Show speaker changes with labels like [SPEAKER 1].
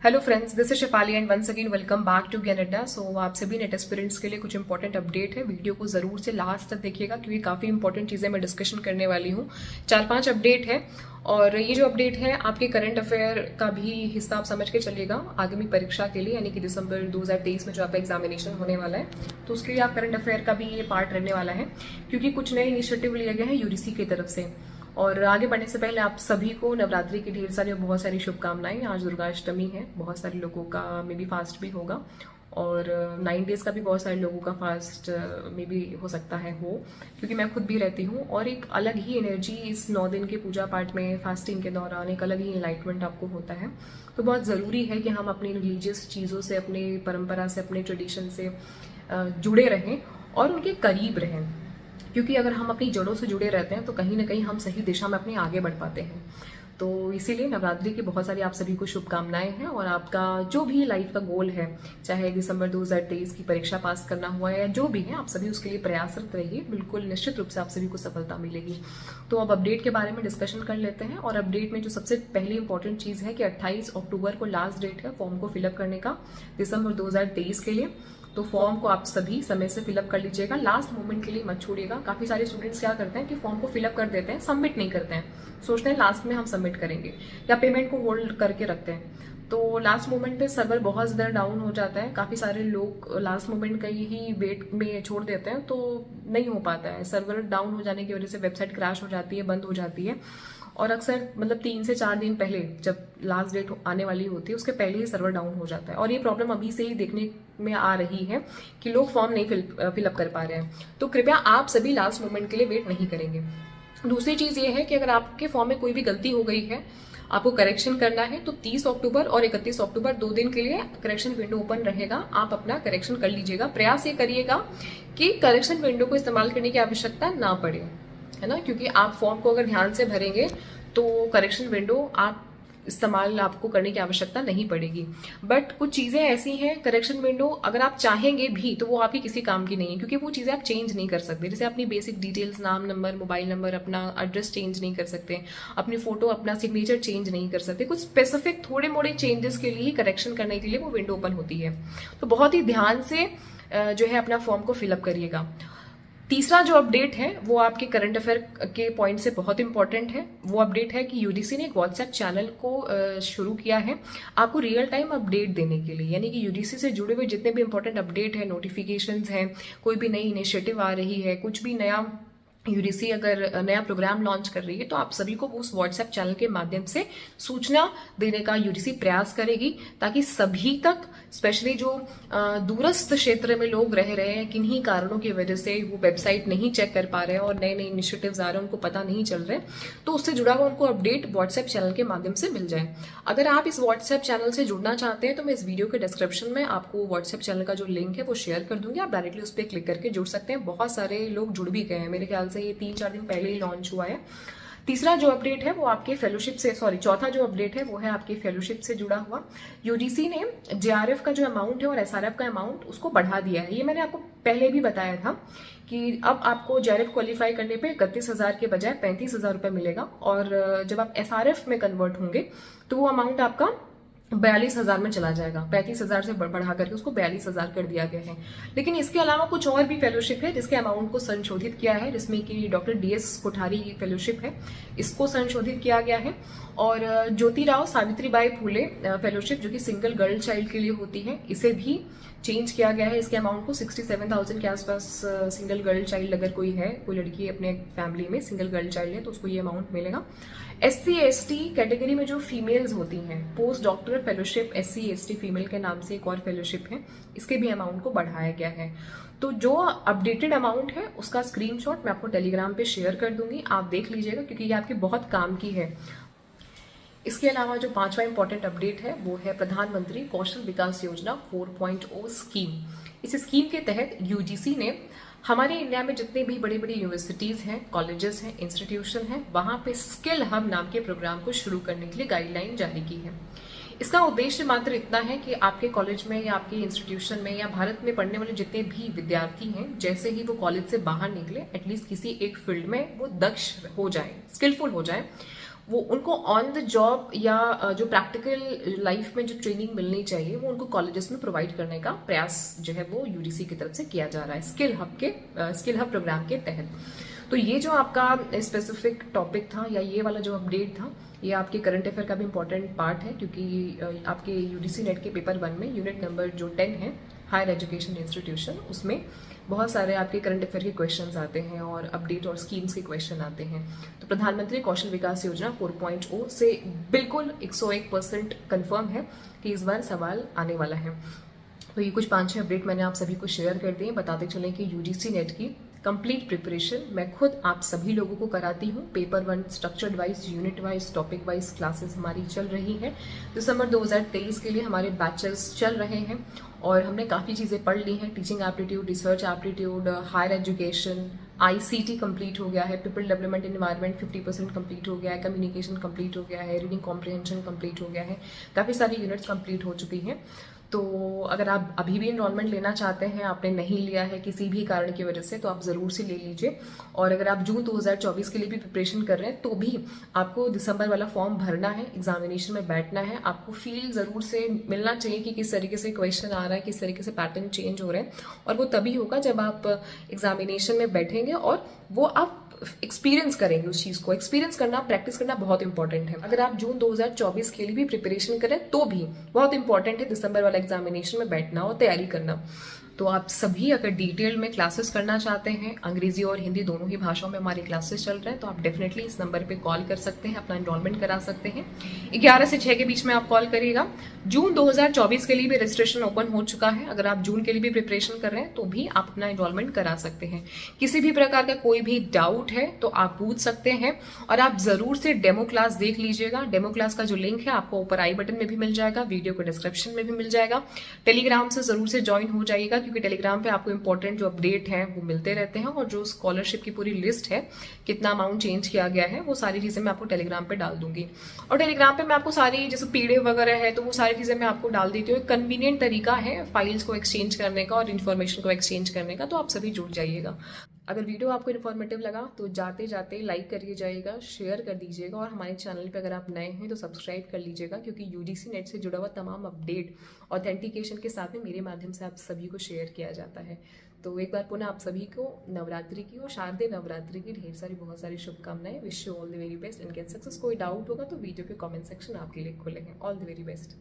[SPEAKER 1] Hello friends, this is Shefali and once again welcome back to Gyan Adda. सो आप सभी net aspirants के लिए कुछ इंपॉर्टेंट अपडेट है। वीडियो को जरूर से लास्ट तक देखिएगा क्योंकि काफ़ी इंपॉर्टेंट चीज़ें मैं डिस्कशन करने वाली हूँ। 4-5 अपडेट है और ये जो अपडेट है आपके करंट अफेयर का भी हिस्सा आप समझ के चलिएगा आगामी परीक्षा के लिए, यानी कि दिसंबर 2023 में जो आपका एग्जामिनेशन होने वाला है, तो उसके लिए आप करंट अफेयर का भी ये पार्ट रहने वाला है क्योंकि कुछ नए इनिशिएटिव लिए गए हैं यूजीसी की तरफ से। और आगे बढ़ने से पहले आप सभी को नवरात्रि की ढेर सारी बहुत सारी शुभकामनाएं। आज दुर्गाष्टमी है, बहुत सारे लोगों का मे बी फास्ट भी होगा और 9 डेज का भी बहुत सारे लोगों का फास्ट मे बी हो सकता है हो, क्योंकि मैं खुद भी रहती हूँ। और एक अलग ही एनर्जी इस 9 दिन के पूजा पाठ में, फास्टिंग के दौरान एक अलग ही इनलाइटमेंट आपको होता है। तो बहुत ज़रूरी है कि हम अपनी रिलीजियस चीज़ों से, अपनी परंपरा से, अपने ट्रेडिशन से जुड़े रहें और उनके करीब रहें, क्योंकि अगर हम अपनी जड़ों से जुड़े रहते हैं तो कहीं ना कहीं हम सही दिशा में अपने आगे बढ़ पाते हैं। तो इसीलिए नवरात्रि की बहुत सारी आप सभी को शुभकामनाएं हैं और आपका जो भी लाइफ का गोल है, चाहे दिसंबर 2023 की परीक्षा पास करना हुआ है या जो भी है, आप सभी उसके लिए प्रयासरत रहिए। बिल्कुल निश्चित रूप से आप सभी को सफलता मिलेगी। तो अब अपडेट के बारे में डिस्कशन कर लेते हैं। और अपडेट में जो सबसे पहली इंपॉर्टेंट चीज़ है कि 28 अक्टूबर को लास्ट डेट है फॉर्म को फिलअप करने का दिसंबर 2023 के लिए। तो फॉर्म को आप सभी समय से फिलअप कर लीजिएगा, लास्ट मोमेंट के लिए मत छोड़िएगा। काफी सारे स्टूडेंट्स क्या करते हैं कि फॉर्म को फिलअप कर देते हैं, सबमिट नहीं करते हैं, सोचते हैं लास्ट में हम सबमिट करेंगे या पेमेंट को होल्ड करके रखते हैं। तो लास्ट मोमेंट पे सर्वर बहुत ज़्यादा डाउन हो जाता है, काफ़ी सारे लोग लास्ट मोमेंट का ही वेट में छोड़ देते हैं, तो नहीं हो पाता है। सर्वर डाउन हो जाने की वजह से वेबसाइट क्रैश हो जाती है, बंद हो जाती है। और अक्सर मतलब 3 से 4 दिन पहले, जब लास्ट डेट आने वाली होती है उसके पहले ही सर्वर डाउन हो जाता है। और ये प्रॉब्लम अभी से ही देखने में आ रही है कि लोग फॉर्म नहीं फिलअप कर पा रहे हैं। तो कृपया आप सभी लास्ट मोमेंट के लिए वेट नहीं करेंगे। दूसरी चीज़ ये है कि अगर आपके फॉर्म में कोई भी गलती हो गई है, आपको करेक्शन करना है, तो 30 अक्टूबर और 31 अक्टूबर 2 दिन के लिए करेक्शन विंडो ओपन रहेगा। आप अपना करेक्शन कर लीजिएगा। प्रयास ये करिएगा कि करेक्शन विंडो को इस्तेमाल करने की आवश्यकता ना पड़े, है ना, क्योंकि आप फॉर्म को अगर ध्यान से भरेंगे तो करेक्शन विंडो आप इस्तेमाल आपको करने की आवश्यकता नहीं पड़ेगी। बट कुछ चीज़ें ऐसी हैं करेक्शन विंडो अगर आप चाहेंगे भी तो वो आपकी किसी काम की नहीं है, क्योंकि वो चीज़ें आप चेंज नहीं कर सकते। जैसे अपनी बेसिक डिटेल्स, नाम, नंबर, मोबाइल नंबर, अपना एड्रेस चेंज नहीं कर सकते, अपनी फोटो, अपना सिग्नेचर चेंज नहीं कर सकते। कुछ स्पेसिफिक थोड़े मोड़े चेंजेस के लिए करेक्शन करने के लिए वो विंडो ओपन होती है। तो बहुत ही ध्यान से जो है अपना फॉर्म को फिलअप करिएगा। तीसरा जो अपडेट है वो आपके करंट अफेयर के पॉइंट से बहुत इंपॉर्टेंट है। वो अपडेट है कि यूजीसी ने एक व्हाट्सएप चैनल को शुरू किया है आपको रियल टाइम अपडेट देने के लिए, यानी कि यूजीसी से जुड़े हुए जितने भी इंपॉर्टेंट अपडेट है, नोटिफिकेशंस हैं, कोई भी नई इनिशिएटिव आ रही है, कुछ भी नया यूजीसी अगर नया प्रोग्राम लॉन्च कर रही है, तो आप सभी को उस व्हाट्सएप चैनल के माध्यम से सूचना देने का यूजीसी प्रयास करेगी, ताकि सभी तक, स्पेशली जो दूरस्थ क्षेत्र में लोग रह रहे हैं, किन्हीं कारणों की वजह से वो वेबसाइट नहीं चेक कर पा रहे हैं और नए नए इनिशिएटिव्स आ रहे हैं, उनको पता नहीं चल रहे, तो उससे जुड़ा हुआ उनको अपडेट व्हाट्सएप चैनल के माध्यम से मिल जाए। अगर आप इस व्हाट्सएप चैनल से जुड़ना चाहते हैं तो मैं इस वीडियो के डिस्क्रिप्शन में आपको व्हाट्सएप चैनल का जो लिंक है वो शेयर कर दूंगी। आप डायरेक्टली उस पर क्लिक करके जुड़ सकते हैं। बहुत सारे लोग जुड़ भी गए हैं, मेरे ख्याल से ये 3-4 दिन पहले ही लॉन्च हुआ है। तीसरा जो अपडेट है वो आपके फेलोशिप से, चौथा जो अपडेट है वो है आपके फेलोशिप से जुड़ा हुआ। यूजीसी ने जेआरएफ का जो अमाउंट है और एसआरएफ का अमाउंट उसको बढ़ा दिया है। ये मैंने आपको पहले भी बताया था कि अब आपको जेआरएफ क्वालिफाई करने पे 31,000 के बजाय 35,000 रुपये मिलेगा, और जब आप एसआरएफ में कन्वर्ट होंगे तो वो अमाउंट आपका 42,000 में चला जाएगा। 35,000 से बढ़ा करके उसको 42,000 कर दिया गया है। लेकिन इसके अलावा कुछ और भी फेलोशिप है जिसके अमाउंट को संशोधित किया है, जिसमें कि डॉक्टर डीएस कोठारी फेलोशिप है, इसको संशोधित किया गया है। और ज्योतिराव सावित्रीबाई फूले फेलोशिप, जो कि सिंगल गर्ल चाइल्ड के लिए होती है, इसे भी चेंज किया गया है। इसके अमाउंट को 67,000 के आसपास, सिंगल गर्ल चाइल्ड अगर कोई है, कोई लड़की अपने फैमिली में सिंगल गर्ल चाइल्ड है, तो उसको ये अमाउंट मिलेगा। SC ST कैटेगरी में जो फीमेल्स होती हैं, post doctor fellowship SC ST female के नाम से एक और फेलोशिप है, इसके भी अमाउंट को बढ़ाया गया है। तो जो अपडेटेड अमाउंट है उसका स्क्रीनशॉट मैं आपको टेलीग्राम पे शेयर कर दूंगी, आप देख लीजिएगा, क्योंकि ये आपके बहुत काम की है। इसके अलावा जो 5वां इंपॉर्टेंट अपडेट है वो है प्रधानमंत्री कौशल विकास योजना 4.0 स्कीम। इस स्कीम के तहत यूजीसी ने हमारे इंडिया में जितने भी बड़ी बड़ी यूनिवर्सिटीज हैं, कॉलेजेस हैं, इंस्टीट्यूशन हैं, वहां पे स्किल हब नाम के प्रोग्राम को शुरू करने के लिए गाइडलाइन जारी की है। इसका उद्देश्य मात्र इतना है कि आपके कॉलेज में या आपके इंस्टीट्यूशन में या भारत में पढ़ने वाले जितने भी विद्यार्थी हैं, जैसे ही वो कॉलेज से बाहर निकले, एटलीस्ट किसी एक फील्ड में वो दक्ष हो जाए, स्किलफुल हो जाए। वो उनको ऑन द जॉब या जो प्रैक्टिकल लाइफ में जो ट्रेनिंग मिलनी चाहिए वो उनको कॉलेजेस में प्रोवाइड करने का प्रयास जो है वो यूडीसी की तरफ से किया जा रहा है स्किल हब प्रोग्राम के तहत। तो ये जो आपका स्पेसिफिक टॉपिक था या ये वाला जो अपडेट था, ये आपके करंट अफेयर का भी इम्पोर्टेंट पार्ट है, क्योंकि आपके यूडीसी नेट के पेपर 1 में यूनिट नंबर जो 10 है हायर एजुकेशन इंस्टीट्यूशन, उसमें बहुत सारे आपके करंट अफेयर के क्वेश्चंस आते हैं और अपडेट और स्कीम्स के क्वेश्चन आते हैं। तो प्रधानमंत्री कौशल विकास योजना 4.0 से बिल्कुल 101% कन्फर्म है कि इस बार सवाल आने वाला है। तो ये कुछ 5-6 अपडेट मैंने आप सभी को शेयर कर दिए। बताते चलें कि यूजीसी नेट की कंप्लीट प्रिपरेशन मैं खुद आप सभी लोगों को कराती हूँ। Paper 1 structured wise, unit wise, topic wise classes हमारी चल रही है। दिसंबर 2023 के लिए हमारे बैचेस चल रहे हैं और हमने काफ़ी चीज़ें पढ़ ली हैं। Teaching aptitude, research aptitude, higher education, ICT complete हो गया है, पीपल डेवलपमेंट एनवायरनमेंट 50% कंप्लीट हो गया है, कम्युनिकेशन कंप्लीट हो गया है, रीडिंग कॉम्प्रिहेंशन कंप्लीट हो गया है, काफ़ी सारी यूनिट्स कंप्लीट हो चुकी हैं। तो अगर आप अभी भी इनरोलमेंट लेना चाहते हैं, आपने नहीं लिया है किसी भी कारण की वजह से, तो आप ज़रूर से ले लीजिए। और अगर आप जून 2024 के लिए भी प्रिपरेशन कर रहे हैं तो भी आपको दिसंबर वाला फॉर्म भरना है, एग्जामिनेशन में बैठना है। आपको फील ज़रूर से मिलना चाहिए कि किस तरीके से क्वेश्चन आ रहा है, किस तरीके से पैटर्न चेंज हो रहे हैं, और वो तभी होगा जब आप एग्जामिनेशन में बैठेंगे और वो आप एक्सपीरियंस करेंगे उस चीज़ को। एक्सपीरियंस करना, प्रैक्टिस करना बहुत इंपॉर्टेंट है। अगर आप जून 2024 के लिए भी प्रिपरेशन करें तो भी बहुत इंपॉर्टेंट है दिसंबर वाला एग्जामिनेशन में बैठना और तैयारी करना। तो आप सभी अगर डिटेल में क्लासेस करना चाहते हैं, अंग्रेजी और हिंदी दोनों ही भाषाओं में हमारे क्लासेस चल रहे हैं, तो आप डेफिनेटली इस नंबर पे कॉल कर सकते हैं, अपना एनरोलमेंट करा सकते हैं। 11 से 6 के बीच में आप कॉल करिएगा। जून 2024 के लिए भी रजिस्ट्रेशन ओपन हो चुका है। अगर आप जून के लिए भी प्रिपरेशन कर रहे हैं तो भी आप अपना एनरोलमेंट करा सकते हैं। किसी भी प्रकार का कोई भी डाउट है तो आप पूछ सकते हैं, और आप जरूर से डेमो क्लास देख लीजिएगा। डेमो क्लास का जो लिंक है आपको ऊपर आई बटन में भी मिल जाएगा, वीडियो को डिस्क्रिप्शन में भी मिल जाएगा। टेलीग्राम से जरूर से ज्वाइन हो जाइएगा, क्योंकि टेलीग्राम पे आपको इंपॉर्टेंट जो अपडेट है वो मिलते रहते हैं, और जो स्कॉलरशिप की पूरी लिस्ट है, कितना अमाउंट चेंज किया गया है, वो सारी चीजें मैं आपको टेलीग्राम पे डाल दूंगी। और टेलीग्राम पे मैं आपको सारी जैसे पीडीएफ वगैरह है तो वो सारी चीजें मैं आपको डाल देती हूँ। एक कन्वीनियंट तरीका है फाइल्स को एक्सचेंज करने का और इन्फॉर्मेशन को एक्सचेंज करने का, तो आप सभी जुड़ जाइएगा। अगर वीडियो आपको इन्फॉर्मेटिव लगा तो जाते जाते लाइक करिए जाइएगा, शेयर कर दीजिएगा, और हमारे चैनल पे अगर आप नए हैं तो सब्सक्राइब कर लीजिएगा, क्योंकि यूजीसी नेट से जुड़ा हुआ तमाम अपडेट ऑथेंटिकेशन के साथ में मेरे माध्यम से आप सभी को शेयर किया जाता है। तो एक बार पुनः आप सभी को नवरात्रि की और शारदीय नवरात्रि की ढेर सारी बहुत सारी शुभकामनाएं। Wish you all the very best and get success. कोई डाउट होगा तो वीडियो के कमेंट सेक्शन आपके लिए खुले हैं। All the very best.